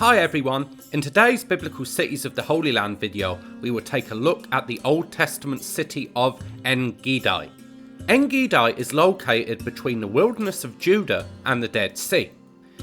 Hi everyone, in today's Biblical Cities of the Holy Land video, we will take a look at the Old Testament city of En Gedi. En Gedi is located between the wilderness of Judah and the Dead Sea.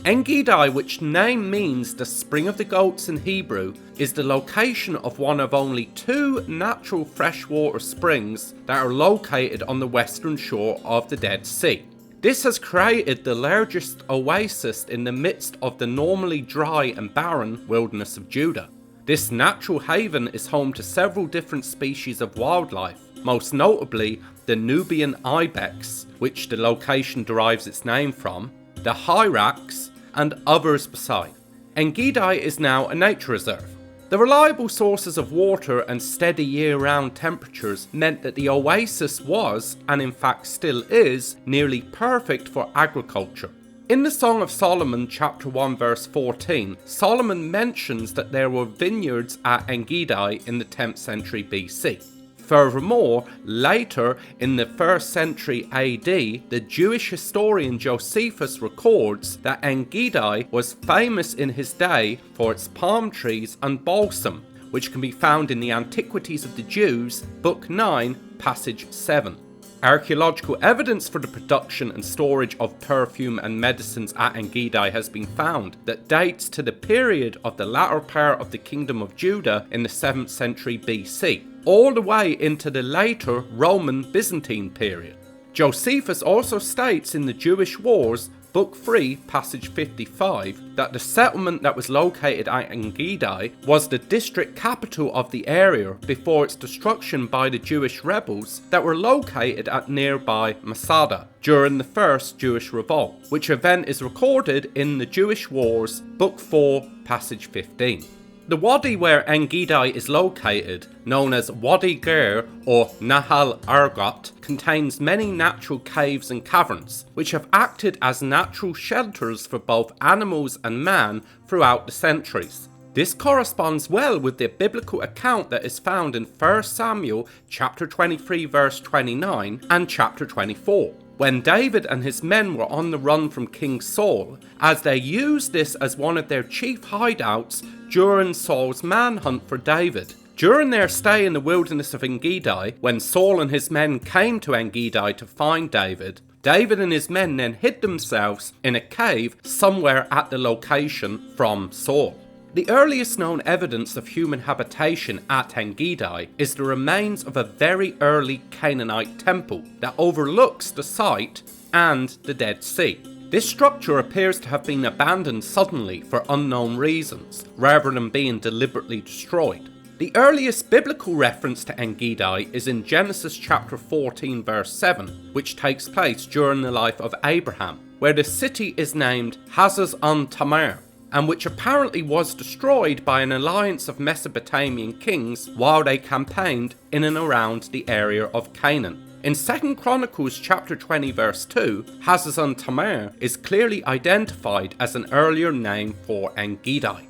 En Gedi, which name means the spring of the goats in Hebrew, is the location of one of only two natural freshwater springs that are located on the western shore of the Dead Sea. This has created the largest oasis in the midst of the normally dry and barren wilderness of Judah. This natural haven is home to several different species of wildlife, most notably the Nubian ibex, which the location derives its name from, the hyrax, and others beside. En Gedi is now a nature reserve. The reliable sources of water and steady year-round temperatures meant that the oasis was, and in fact still is, nearly perfect for agriculture. In the Song of Solomon, chapter 1 verse 14, Solomon mentions that there were vineyards at En Gedi in the 10th century BC. Furthermore, later in the 1st century AD, the Jewish historian Josephus records that En Gedi was famous in his day for its palm trees and balsam, which can be found in the Antiquities of the Jews, Book 9, Passage 7. Archaeological evidence for the production and storage of perfume and medicines at En Gedi has been found that dates to the period of the latter part of the Kingdom of Judah in the 7th century BC, all the way into the later Roman Byzantine period. Josephus also states in the Jewish Wars, Book 3, Passage 55, that the settlement that was located at En Gedi was the district capital of the area before its destruction by the Jewish rebels that were located at nearby Masada during the First Jewish Revolt, which event is recorded in the Jewish Wars, Book 4, Passage 15. The wadi where En Gedi is located, known as Wadi Ger or Nahal Argot, contains many natural caves and caverns, which have acted as natural shelters for both animals and man throughout the centuries. This corresponds well with the biblical account that is found in 1 Samuel chapter 23 verse 29 and chapter 24. When David and his men were on the run from King Saul, as they used this as one of their chief hideouts during Saul's manhunt for David. During their stay in the wilderness of En Gedi, when Saul and his men came to En Gedi to find David, David and his men then hid themselves in a cave somewhere at the location from Saul. The earliest known evidence of human habitation at En Gedi is the remains of a very early Canaanite temple that overlooks the site and the Dead Sea. This structure appears to have been abandoned suddenly for unknown reasons, rather than being deliberately destroyed. The earliest biblical reference to En Gedi is in Genesis chapter 14 verse 7, which takes place during the life of Abraham, where the city is named Hazaz-un-Tamar, and which apparently was destroyed by an alliance of Mesopotamian kings while they campaigned in and around the area of Canaan. In 2 Chronicles chapter 20 verse 2, Hazaz-un-Tamar is clearly identified as an earlier name for En Gedi.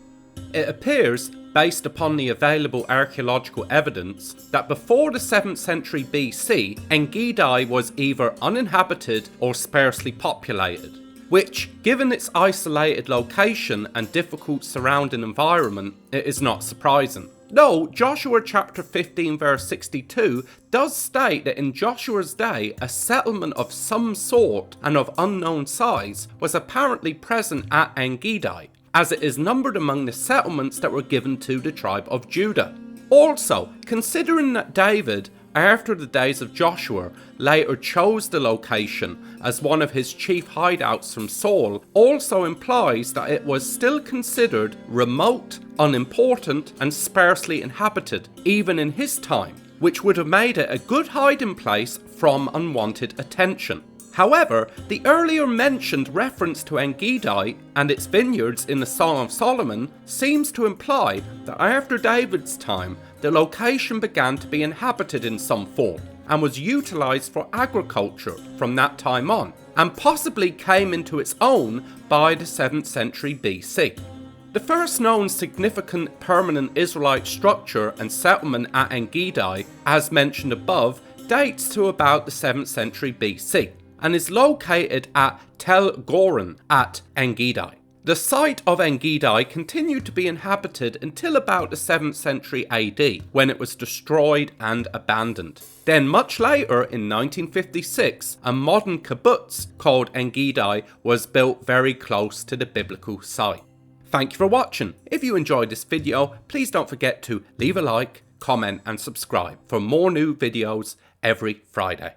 It appears, based upon the available archaeological evidence, that before the 7th century BC, En Gedi was either uninhabited or sparsely populated, which, given its isolated location and difficult surrounding environment, it is not surprising. Though Joshua chapter 15 verse 62 does state that in Joshua's day a settlement of some sort and of unknown size was apparently present at En Gedi, as it is numbered among the settlements that were given to the tribe of Judah. Also, considering that David, after the days of Joshua, later chose the location as one of his chief hideouts from Saul, also implies that it was still considered remote, unimportant, and sparsely inhabited, even in his time, which would have made it a good hiding place from unwanted attention. However, the earlier mentioned reference to En Gedi and its vineyards in the Song of Solomon seems to imply that after David's time, the location began to be inhabited in some form and was utilised for agriculture from that time on, and possibly came into its own by the 7th century BC. The first known significant permanent Israelite structure and settlement at En Gedi, as mentioned above, dates to about the 7th century BC. And is located at Tel Goren at En Gedi. The site of En Gedi continued to be inhabited until about the 7th century AD, when it was destroyed and abandoned. Then much later, in 1956, a modern kibbutz called En Gedi was built very close to the biblical site. Thank you for watching. If you enjoyed this video, please don't forget to leave a like, comment and subscribe for more new videos every Friday.